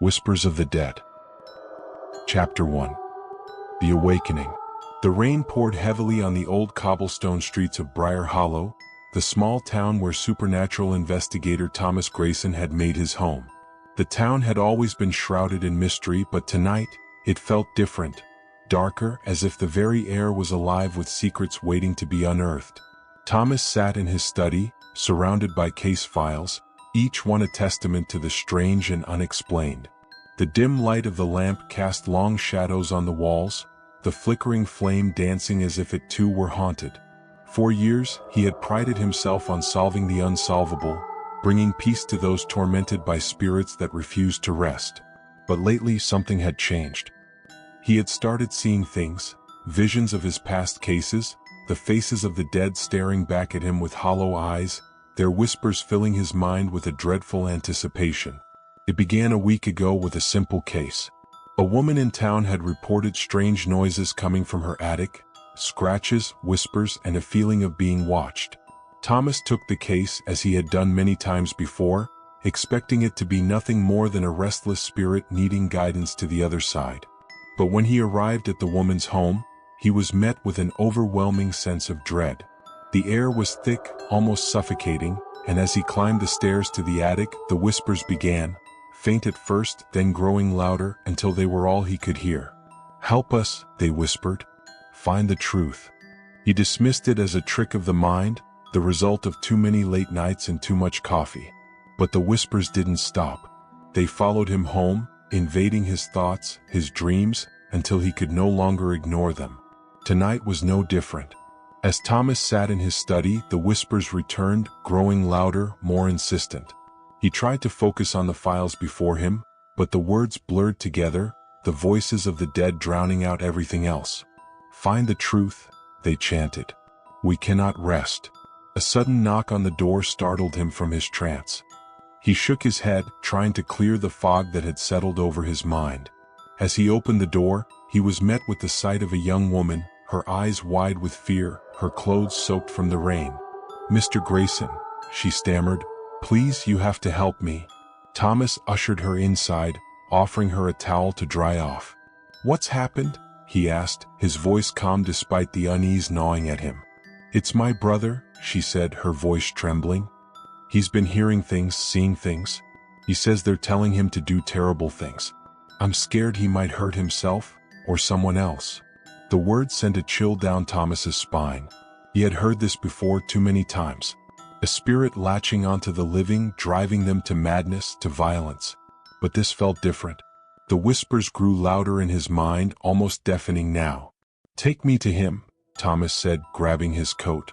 Whispers of the Dead. Chapter 1. The Awakening. The rain poured heavily on the old cobblestone streets of Briar Hollow, the small town where supernatural investigator Thomas Grayson had made his home. The town had always been shrouded in mystery, but tonight, it felt different, darker, as if the very air was alive with secrets waiting to be unearthed. Thomas sat in his study, surrounded by case files, each one a testament to the strange and unexplained. The dim light of the lamp cast long shadows on the walls, the flickering flame dancing as if it too were haunted. For years, he had prided himself on solving the unsolvable, bringing peace to those tormented by spirits that refused to rest. But lately something had changed. He had started seeing things, visions of his past cases, the faces of the dead staring back at him with hollow eyes, their whispers filling his mind with a dreadful anticipation. It began a week ago with a simple case. A woman in town had reported strange noises coming from her attic, scratches, whispers, and a feeling of being watched. Thomas took the case as he had done many times before, expecting it to be nothing more than a restless spirit needing guidance to the other side. But when he arrived at the woman's home, he was met with an overwhelming sense of dread. The air was thick, almost suffocating, and as he climbed the stairs to the attic, the whispers began, faint at first, then growing louder until they were all he could hear. "Help us," they whispered. "Find the truth." He dismissed it as a trick of the mind, the result of too many late nights and too much coffee. But the whispers didn't stop. They followed him home, invading his thoughts, his dreams, until he could no longer ignore them. Tonight was no different. As Thomas sat in his study, the whispers returned, growing louder, more insistent. He tried to focus on the files before him, but the words blurred together, the voices of the dead drowning out everything else. "Find the truth," they chanted. "We cannot rest." A sudden knock on the door startled him from his trance. He shook his head, trying to clear the fog that had settled over his mind. As he opened the door, he was met with the sight of a young woman, her eyes wide with fear, her clothes soaked from the rain. "Mr. Grayson," she stammered, "please, you have to help me." Thomas ushered her inside, offering her a towel to dry off. "What's happened?" he asked, his voice calm despite the unease gnawing at him. "It's my brother," she said, her voice trembling. "He's been hearing things, seeing things. He says they're telling him to do terrible things. I'm scared he might hurt himself, or someone else." The words sent a chill down Thomas's spine. He had heard this before too many times. A spirit latching onto the living, driving them to madness, to violence. But this felt different. The whispers grew louder in his mind, almost deafening now. "Take me to him," Thomas said, grabbing his coat.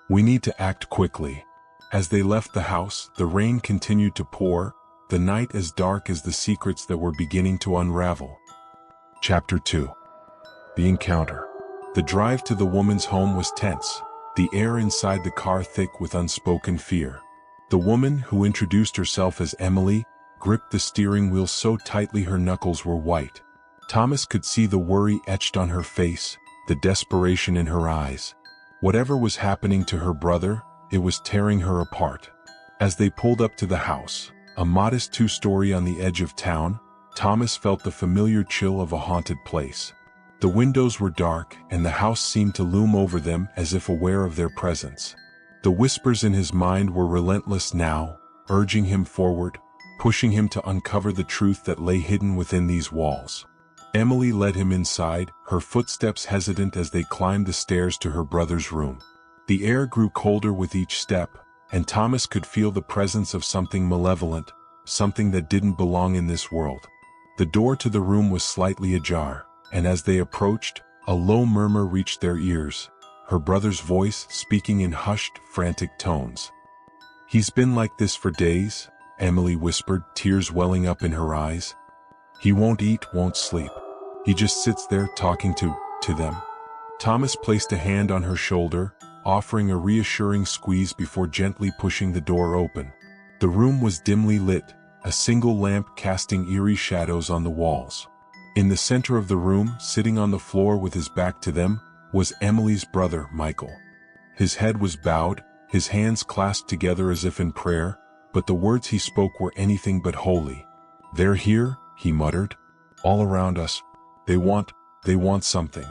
"We need to act quickly." As they left the house, the rain continued to pour, the night as dark as the secrets that were beginning to unravel. Chapter 2. The Encounter. The drive to the woman's home was tense, the air inside the car thick with unspoken fear. The woman, who introduced herself as Emily, gripped the steering wheel so tightly her knuckles were white. Thomas could see the worry etched on her face, the desperation in her eyes. Whatever was happening to her brother, it was tearing her apart. As they pulled up to the house, a modest two-story on the edge of town, Thomas felt the familiar chill of a haunted place. The windows were dark, and the house seemed to loom over them as if aware of their presence. The whispers in his mind were relentless now, urging him forward, pushing him to uncover the truth that lay hidden within these walls. Emily led him inside, her footsteps hesitant as they climbed the stairs to her brother's room. The air grew colder with each step, and Thomas could feel the presence of something malevolent, something that didn't belong in this world. The door to the room was slightly ajar, and as they approached, a low murmur reached their ears, her brother's voice speaking in hushed, frantic tones. "He's been like this for days," Emily whispered, tears welling up in her eyes. "He won't eat, won't sleep. He just sits there talking to them." Thomas placed a hand on her shoulder, offering a reassuring squeeze before gently pushing the door open. The room was dimly lit, a single lamp casting eerie shadows on the walls. In the center of the room, sitting on the floor with his back to them, was Emily's brother, Michael. His head was bowed, his hands clasped together as if in prayer, but the words he spoke were anything but holy. "They're here," he muttered. All around us. They want something.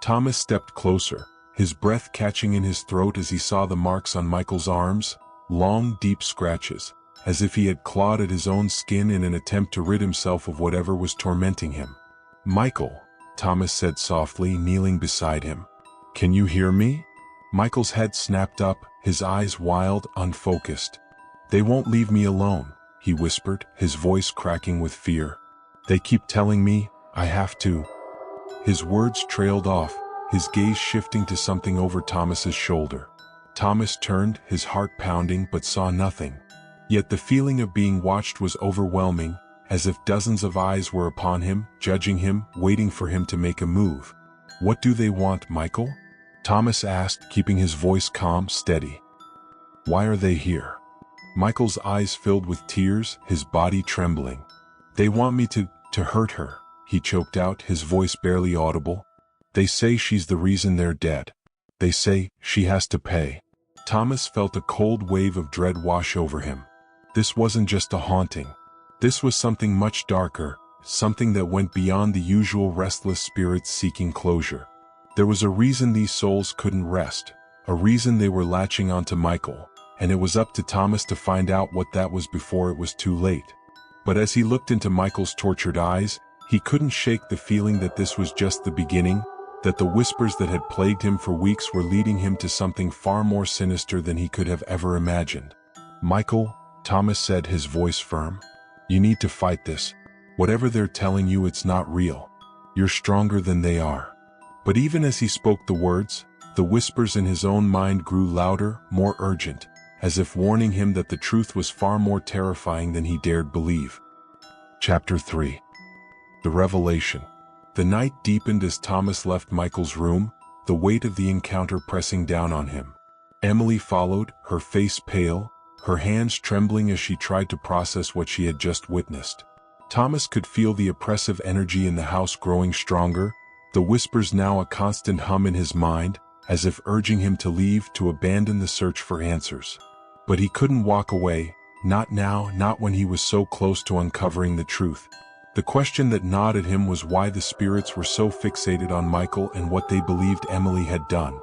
Thomas stepped closer, his breath catching in his throat as he saw the marks on Michael's arms, long, deep scratches, as if he had clawed at his own skin in an attempt to rid himself of whatever was tormenting him. Michael, Thomas said softly, kneeling beside him. Can you hear me? Michael's head snapped up, his eyes wild, unfocused. They won't leave me alone, he whispered, his voice cracking with fear. They keep telling me, I have to. His words trailed off, his gaze shifting to something over Thomas's shoulder. Thomas turned, his heart pounding, but saw nothing. Yet the feeling of being watched was overwhelming, as if dozens of eyes were upon him, judging him, waiting for him to make a move. What do they want, Michael? Thomas asked, keeping his voice calm, steady. Why are they here? Michael's eyes filled with tears, his body trembling. They want me to hurt her, he choked out, his voice barely audible. They say she's the reason they're dead. They say she has to pay. Thomas felt a cold wave of dread wash over him. This wasn't just a haunting. This was something much darker, something that went beyond the usual restless spirits seeking closure. There was a reason these souls couldn't rest, a reason they were latching onto Michael, and it was up to Thomas to find out what that was before it was too late. But as he looked into Michael's tortured eyes, he couldn't shake the feeling that this was just the beginning, that the whispers that had plagued him for weeks were leading him to something far more sinister than he could have ever imagined. Michael, Thomas said, his voice firm. You need to fight this. Whatever they're telling you, it's not real. You're stronger than they are. But even as he spoke the words, the whispers in his own mind grew louder, more urgent, as if warning him that the truth was far more terrifying than he dared believe. Chapter 3. The Revelation. The night deepened as Thomas left Michael's room, the weight of the encounter pressing down on him. Emily followed, her face pale, her hands trembling as she tried to process what she had just witnessed. Thomas could feel the oppressive energy in the house growing stronger, the whispers now a constant hum in his mind, as if urging him to leave, to abandon the search for answers. But he couldn't walk away, not now, not when he was so close to uncovering the truth. The question that gnawed at him was why the spirits were so fixated on Michael and what they believed Emily had done.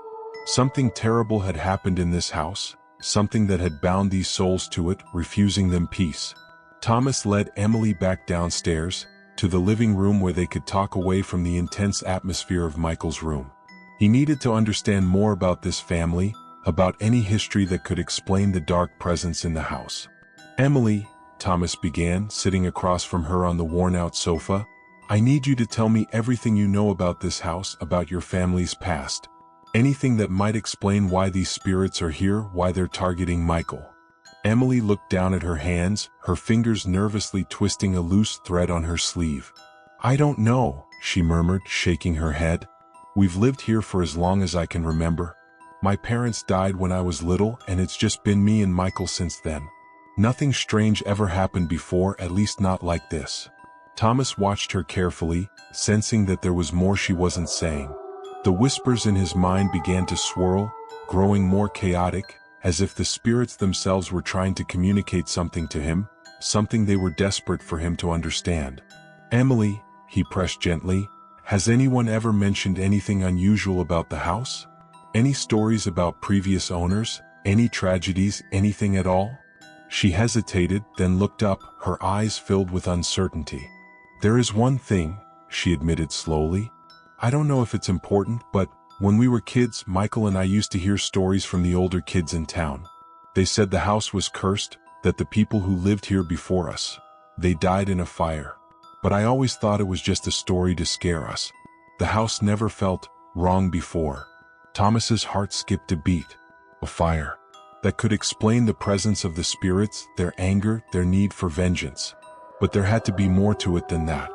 Something terrible had happened in this house, something that had bound these souls to it, refusing them peace. Thomas led Emily back downstairs, to the living room where they could talk away from the intense atmosphere of Michael's room. He needed to understand more about this family, about any history that could explain the dark presence in the house. Emily, Thomas began, sitting across from her on the worn-out sofa, I need you to tell me everything you know about this house, about your family's past. Anything that might explain why these spirits are here, why they're targeting Michael. Emily looked down at her hands, her fingers nervously twisting a loose thread on her sleeve. I don't know, she murmured, shaking her head. We've lived here for as long as I can remember. My parents died when I was little, and it's just been me and Michael since then. Nothing strange ever happened before, at least not like this. Thomas watched her carefully, sensing that there was more she wasn't saying. The whispers in his mind began to swirl, growing more chaotic, as if the spirits themselves were trying to communicate something to him, something they were desperate for him to understand. Emily, he pressed gently, has anyone ever mentioned anything unusual about the house? Any stories about previous owners, any tragedies, anything at all? She hesitated, then looked up, her eyes filled with uncertainty. There is one thing, she admitted slowly. I don't know if it's important, but when we were kids, Michael and I used to hear stories from the older kids in town. They said the house was cursed, that the people who lived here before us, they died in a fire. But I always thought it was just a story to scare us. The house never felt wrong before. Thomas's heart skipped a beat. A fire. That could explain the presence of the spirits, their anger, their need for vengeance. But there had to be more to it than that.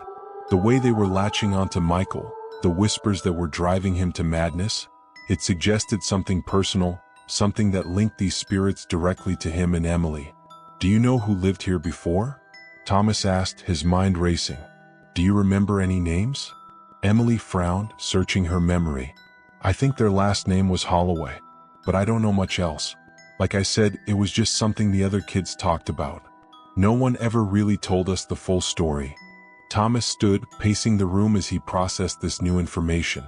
The way they were latching onto Michael, the whispers that were driving him to madness, it suggested something personal, something that linked these spirits directly to him and Emily. Do you know who lived here before? Thomas asked, his mind racing. Do you remember any names? Emily frowned, searching her memory. I think their last name was Holloway, but I don't know much else. Like I said, it was just something the other kids talked about. No one ever really told us the full story. Thomas stood, pacing the room as he processed this new information.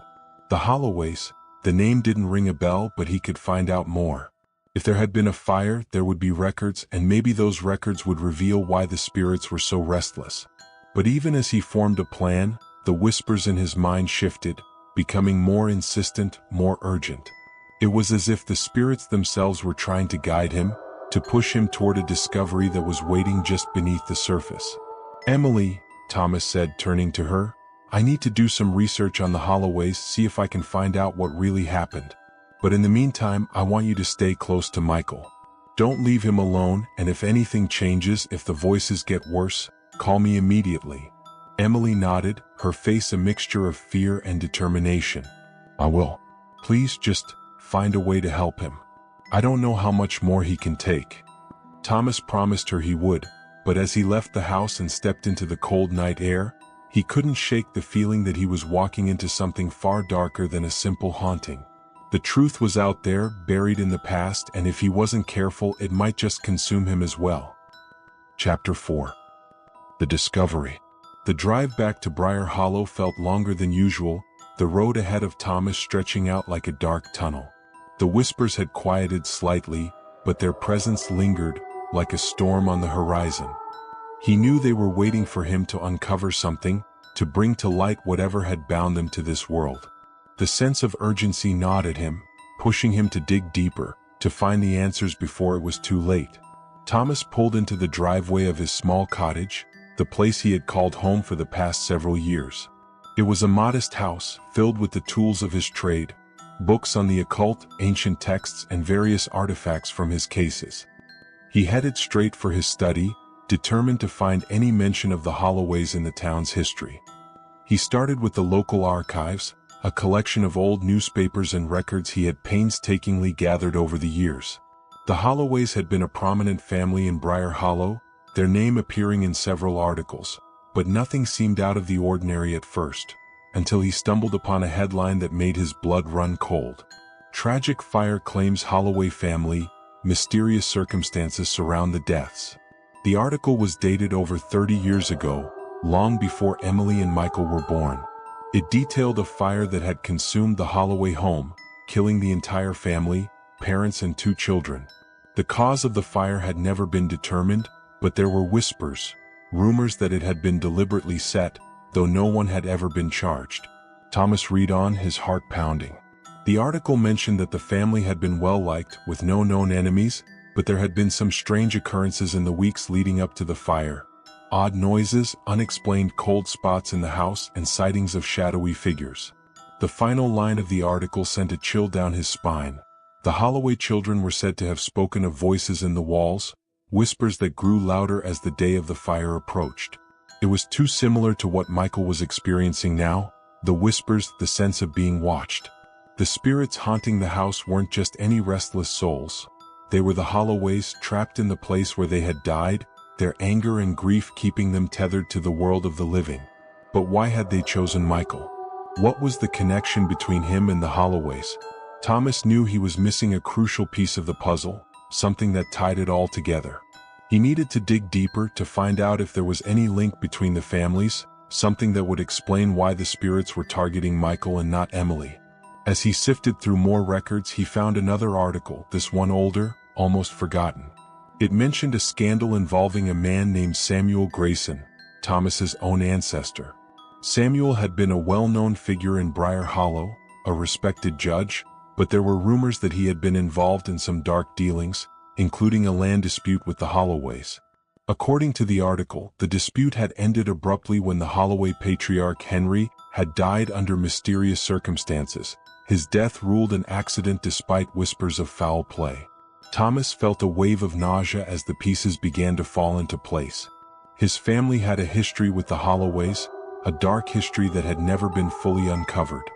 The Holloways, the name didn't ring a bell, but he could find out more. If there had been a fire, there would be records, and maybe those records would reveal why the spirits were so restless. But even as he formed a plan, the whispers in his mind shifted, becoming more insistent, more urgent. It was as if the spirits themselves were trying to guide him, to push him toward a discovery that was waiting just beneath the surface. "Emily," Thomas said, turning to her, "I need to do some research on the Holloways, see if I can find out what really happened. But in the meantime, I want you to stay close to Michael. Don't leave him alone, and if anything changes, if the voices get worse, call me immediately." Emily nodded, her face a mixture of fear and determination. "I will. Please just find a way to help him. I don't know how much more he can take." Thomas promised her he would, but as he left the house and stepped into the cold night air, he couldn't shake the feeling that he was walking into something far darker than a simple haunting. The truth was out there, buried in the past, and if he wasn't careful, it might just consume him as well. Chapter 4. The Discovery. The drive back to Briar Hollow felt longer than usual, the road ahead of Thomas stretching out like a dark tunnel. The whispers had quieted slightly, but their presence lingered, like a storm on the horizon. He knew they were waiting for him to uncover something, to bring to light whatever had bound them to this world. The sense of urgency gnawed at him, pushing him to dig deeper, to find the answers before it was too late. Thomas pulled into the driveway of his small cottage, the place he had called home for the past several years. It was a modest house, filled with the tools of his trade, books on the occult, ancient texts, and various artifacts from his cases. He headed straight for his study, determined to find any mention of the Holloways in the town's history. He started with the local archives, a collection of old newspapers and records he had painstakingly gathered over the years. The Holloways had been a prominent family in Briar Hollow, their name appearing in several articles, but nothing seemed out of the ordinary at first, until he stumbled upon a headline that made his blood run cold. "Tragic fire claims Holloway family, mysterious circumstances surround the deaths." The article was dated over 30 years ago, long before Emily and Michael were born. It detailed a fire that had consumed the Holloway home, killing the entire family, parents and 2 children. The cause of the fire had never been determined, but there were whispers, rumors that it had been deliberately set, though no one had ever been charged. Thomas read on, his heart pounding. The article mentioned that the family had been well-liked, with no known enemies, but there had been some strange occurrences in the weeks leading up to the fire. Odd noises, unexplained cold spots in the house, and sightings of shadowy figures. The final line of the article sent a chill down his spine. The Holloway children were said to have spoken of voices in the walls, whispers that grew louder as the day of the fire approached. It was too similar to what Michael was experiencing now, the whispers, the sense of being watched. The spirits haunting the house weren't just any restless souls. They were the Holloways, trapped in the place where they had died, their anger and grief keeping them tethered to the world of the living. But why had they chosen Michael? What was the connection between him and the Holloways? Thomas knew he was missing a crucial piece of the puzzle, something that tied it all together. He needed to dig deeper to find out if there was any link between the families, something that would explain why the spirits were targeting Michael and not Emily. As he sifted through more records, he found another article, this one older, almost forgotten. It mentioned a scandal involving a man named Samuel Grayson, Thomas's own ancestor. Samuel had been a well-known figure in Briar Hollow, a respected judge, but there were rumors that he had been involved in some dark dealings, including a land dispute with the Holloways. According to the article, the dispute had ended abruptly when the Holloway patriarch Henry had died under mysterious circumstances. His death ruled an accident despite whispers of foul play. Thomas felt a wave of nausea as the pieces began to fall into place. His family had a history with the Holloways, a dark history that had never been fully uncovered.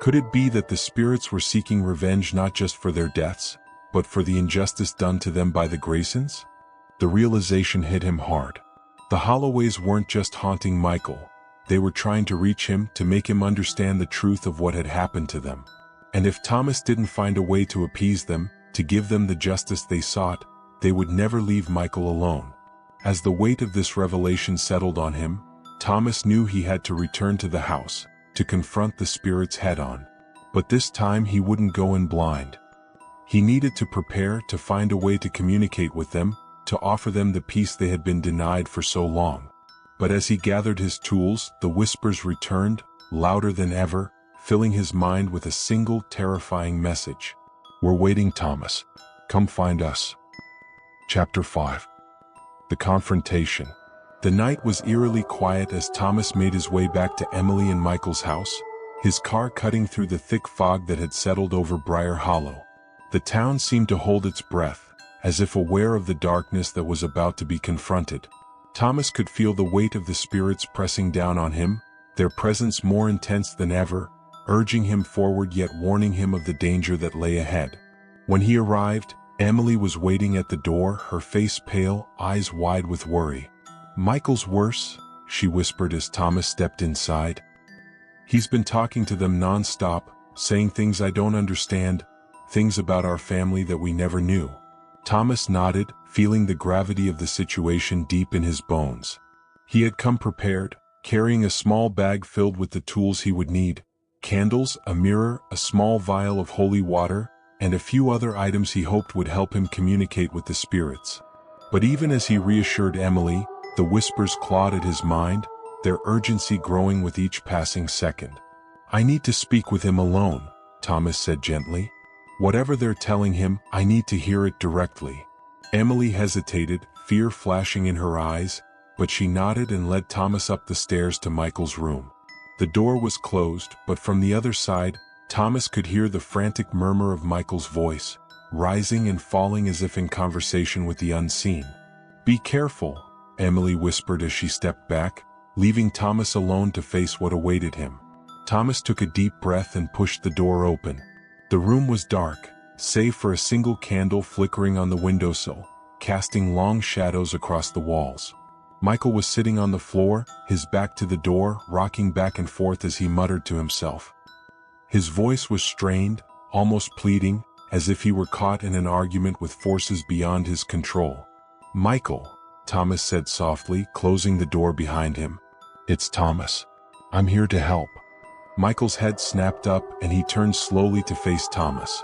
Could it be that the spirits were seeking revenge not just for their deaths, but for the injustice done to them by the Graysons? The realization hit him hard. The Holloways weren't just haunting Michael, they were trying to reach him, to make him understand the truth of what had happened to them. And if Thomas didn't find a way to appease them, to give them the justice they sought, they would never leave Michael alone. As the weight of this revelation settled on him, Thomas knew he had to return to the house, to confront the spirits head-on. But this time he wouldn't go in blind. He needed to prepare to find a way to communicate with them, to offer them the peace they had been denied for so long. But as he gathered his tools, the whispers returned, louder than ever, filling his mind with a single terrifying message. "We're waiting, Thomas. Come find us." Chapter 5. The Confrontation. The night was eerily quiet as Thomas made his way back to Emily and Michael's house, his car cutting through the thick fog that had settled over Briar Hollow. The town seemed to hold its breath, as if aware of the darkness that was about to be confronted. Thomas could feel the weight of the spirits pressing down on him, their presence more intense than ever, urging him forward yet warning him of the danger that lay ahead. When he arrived, Emily was waiting at the door, her face pale, eyes wide with worry. "Michael's worse," she whispered as Thomas stepped inside. "He's been talking to them non-stop, saying things I don't understand, things about our family that we never knew." Thomas nodded, feeling the gravity of the situation deep in his bones. He had come prepared, carrying a small bag filled with the tools he would need: candles, a mirror, a small vial of holy water, and a few other items he hoped would help him communicate with the spirits. But even as he reassured Emily, the whispers clawed at his mind, their urgency growing with each passing second. "I need to speak with him alone," Thomas said gently. "Whatever they're telling him, I need to hear it directly." Emily hesitated, fear flashing in her eyes, but she nodded and led Thomas up the stairs to Michael's room. The door was closed, but from the other side, Thomas could hear the frantic murmur of Michael's voice, rising and falling as if in conversation with the unseen. "Be careful," Emily whispered as she stepped back, leaving Thomas alone to face what awaited him. Thomas took a deep breath and pushed the door open. The room was dark, save for a single candle flickering on the windowsill, casting long shadows across the walls. Michael was sitting on the floor, his back to the door, rocking back and forth as he muttered to himself. His voice was strained, almost pleading, as if he were caught in an argument with forces beyond his control. "Michael," Thomas said softly, closing the door behind him. "It's Thomas. I'm here to help." Michael's head snapped up and he turned slowly to face Thomas.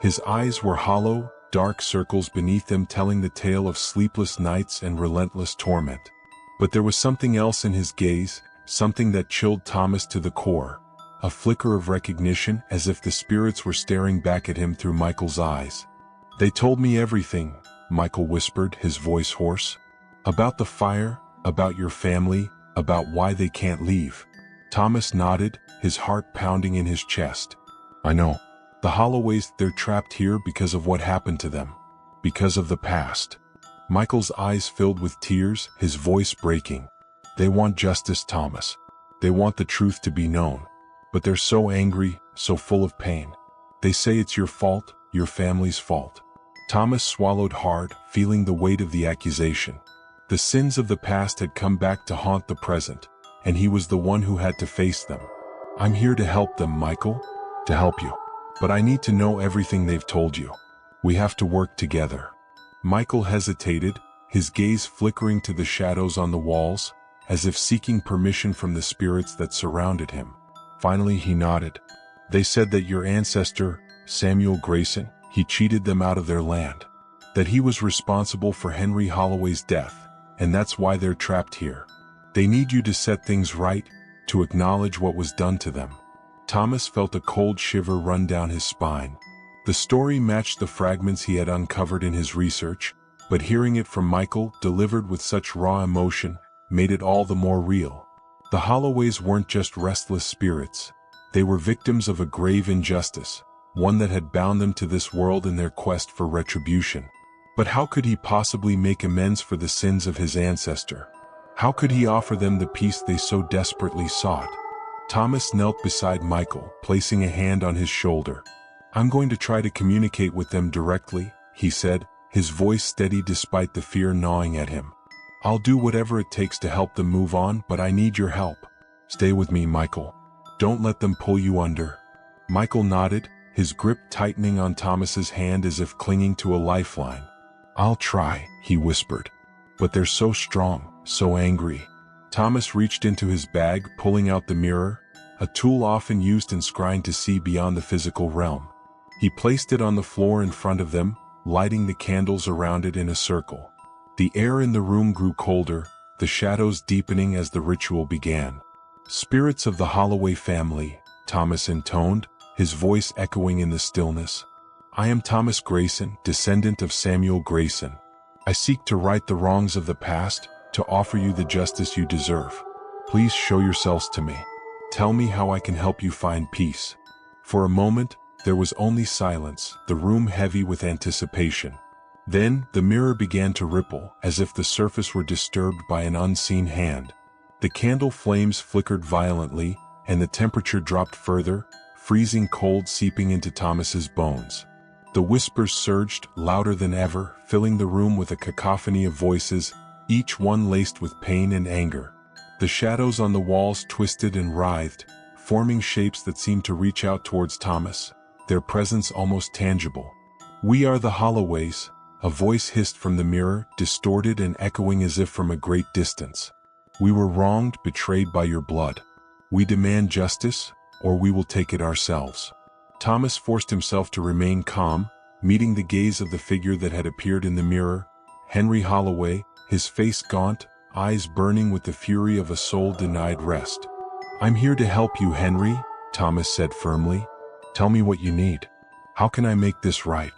His eyes were hollow, dark circles beneath them telling the tale of sleepless nights and relentless torment. But there was something else in his gaze, something that chilled Thomas to the core. A flicker of recognition, as if the spirits were staring back at him through Michael's eyes. "They told me everything," Michael whispered, his voice hoarse. "About the fire, about your family, about why they can't leave." Thomas nodded, his heart pounding in his chest. "I know. The Holloways, they're trapped here because of what happened to them. Because of the past." Michael's eyes filled with tears, his voice breaking. "They want justice, Thomas. They want the truth to be known. But they're so angry, so full of pain. They say it's your fault, your family's fault." Thomas swallowed hard, feeling the weight of the accusation. The sins of the past had come back to haunt the present, and he was the one who had to face them. "I'm here to help them, Michael. To help you. But I need to know everything they've told you. We have to work together." Michael hesitated, his gaze flickering to the shadows on the walls, as if seeking permission from the spirits that surrounded him. Finally he nodded. "They said that your ancestor, Samuel Grayson, he cheated them out of their land. That he was responsible for Henry Holloway's death, and that's why they're trapped here. They need you to set things right, to acknowledge what was done to them." Thomas felt a cold shiver run down his spine. The story matched the fragments he had uncovered in his research, but hearing it from Michael, delivered with such raw emotion, made it all the more real. The Holloways weren't just restless spirits. They were victims of a grave injustice, one that had bound them to this world in their quest for retribution. But how could he possibly make amends for the sins of his ancestor? How could he offer them the peace they so desperately sought? Thomas knelt beside Michael, placing a hand on his shoulder. "I'm going to try to communicate with them directly," he said, his voice steady despite the fear gnawing at him. "I'll do whatever it takes to help them move on, but I need your help. Stay with me, Michael. Don't let them pull you under." Michael nodded, his grip tightening on Thomas's hand as if clinging to a lifeline. "I'll try," he whispered. "But they're so strong, so angry." Thomas reached into his bag, pulling out the mirror, a tool often used in scrying to see beyond the physical realm. He placed it on the floor in front of them, lighting the candles around it in a circle. The air in the room grew colder, the shadows deepening as the ritual began. "Spirits of the Holloway family," Thomas intoned, his voice echoing in the stillness. "I am Thomas Grayson, descendant of Samuel Grayson. I seek to right the wrongs of the past, to offer you the justice you deserve. Please show yourselves to me. Tell me how I can help you find peace." For a moment, there was only silence, the room heavy with anticipation. Then, the mirror began to ripple, as if the surface were disturbed by an unseen hand. The candle flames flickered violently, and the temperature dropped further, freezing cold seeping into Thomas's bones. The whispers surged, louder than ever, filling the room with a cacophony of voices, each one laced with pain and anger. The shadows on the walls twisted and writhed, forming shapes that seemed to reach out towards Thomas, their presence almost tangible. "We are the Holloways," a voice hissed from the mirror, distorted and echoing as if from a great distance. "We were wronged, betrayed by your blood. We demand justice, or we will take it ourselves." Thomas forced himself to remain calm, meeting the gaze of the figure that had appeared in the mirror, Henry Holloway, his face gaunt, eyes burning with the fury of a soul denied rest. "I'm here to help you, Henry," Thomas said firmly. "Tell me what you need. How can I make this right?"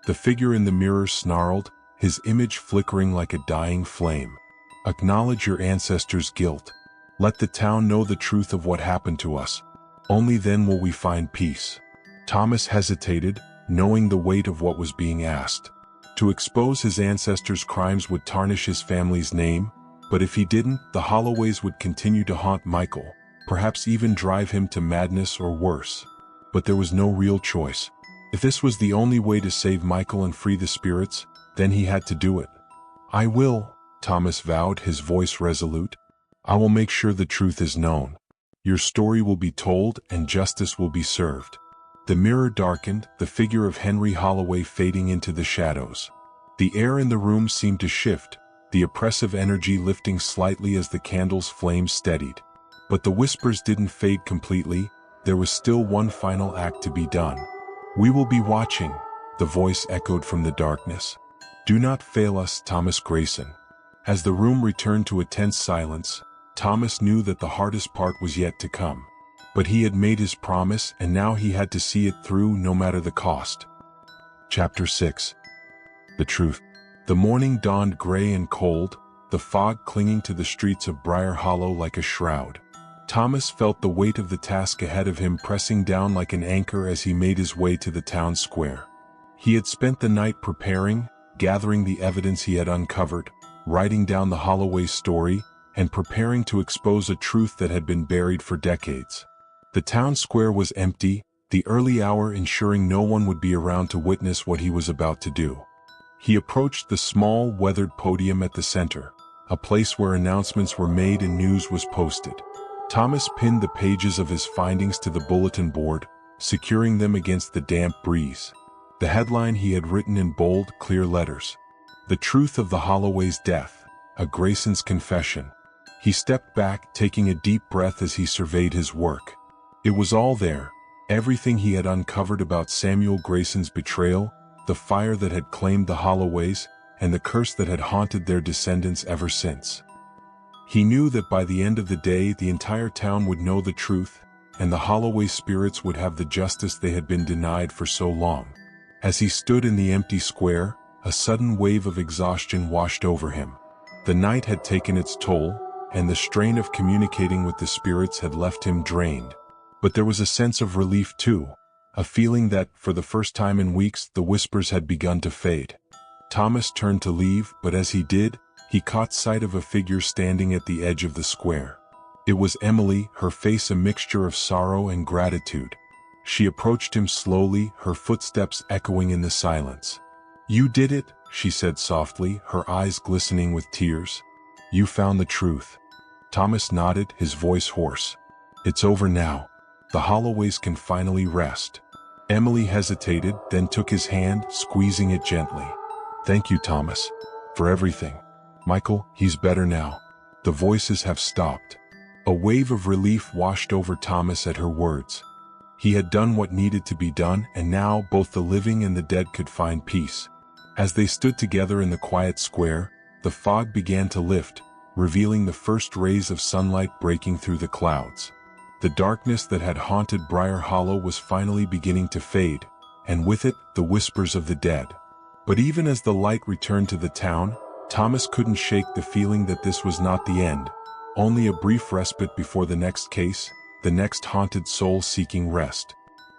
The figure in the mirror snarled, his image flickering like a dying flame. "Acknowledge your ancestors' guilt. Let the town know the truth of what happened to us. Only then will we find peace." Thomas hesitated, knowing the weight of what was being asked. To expose his ancestors' crimes would tarnish his family's name, but if he didn't, the Holloways would continue to haunt Michael, perhaps even drive him to madness or worse. But there was no real choice. If this was the only way to save Michael and free the spirits, then he had to do it. "I will," Thomas vowed, his voice resolute. "I will make sure the truth is known. Your story will be told and justice will be served." The mirror darkened, the figure of Henry Holloway fading into the shadows. The air in the room seemed to shift, the oppressive energy lifting slightly as the candle's flame steadied. But the whispers didn't fade completely, there was still one final act to be done. "We will be watching," the voice echoed from the darkness. "Do not fail us, Thomas Grayson." As the room returned to a tense silence, Thomas knew that the hardest part was yet to come. But he had made his promise, and now he had to see it through no matter the cost. Chapter 6. The Truth. The morning dawned gray and cold, the fog clinging to the streets of Briar Hollow like a shroud. Thomas felt the weight of the task ahead of him pressing down like an anchor as he made his way to the town square. He had spent the night preparing, gathering the evidence he had uncovered, writing down the Holloway story, and preparing to expose a truth that had been buried for decades. The town square was empty, the early hour ensuring no one would be around to witness what he was about to do. He approached the small, weathered podium at the center, a place where announcements were made and news was posted. Thomas pinned the pages of his findings to the bulletin board, securing them against the damp breeze. The headline he had written in bold, clear letters: "The Truth of the Holloway's Death, a Grayson's Confession." He stepped back, taking a deep breath as he surveyed his work. It was all there, everything he had uncovered about Samuel Grayson's betrayal, the fire that had claimed the Holloways, and the curse that had haunted their descendants ever since. He knew that by the end of the day the entire town would know the truth, and the Holloway spirits would have the justice they had been denied for so long. As he stood in the empty square, a sudden wave of exhaustion washed over him. The night had taken its toll, and the strain of communicating with the spirits had left him drained. But there was a sense of relief too, a feeling that, for the first time in weeks, the whispers had begun to fade. Thomas turned to leave, but as he did, he caught sight of a figure standing at the edge of the square. It was Emily, her face a mixture of sorrow and gratitude. She approached him slowly, her footsteps echoing in the silence. "You did it," she said softly, her eyes glistening with tears. "You found the truth." Thomas nodded, his voice hoarse. "It's over now. The Holloways can finally rest." Emily hesitated, then took his hand, squeezing it gently. "Thank you, Thomas, for everything. Michael, he's better now." The voices have stopped. A wave of relief washed over Thomas at her words. He had done what needed to be done, and now both the living and the dead could find peace. As they stood together in the quiet square, the fog began to lift, revealing the first rays of sunlight breaking through the clouds. The darkness that had haunted Briar Hollow was finally beginning to fade, and with it, the whispers of the dead. But even as the light returned to the town, Thomas couldn't shake the feeling that this was not the end, only a brief respite before the next case, the next haunted soul seeking rest.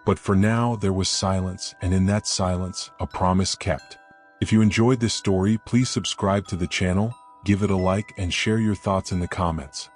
But for now, there was silence, and in that silence, a promise kept. If you enjoyed this story, please subscribe to the channel, give it a like, and share your thoughts in the comments.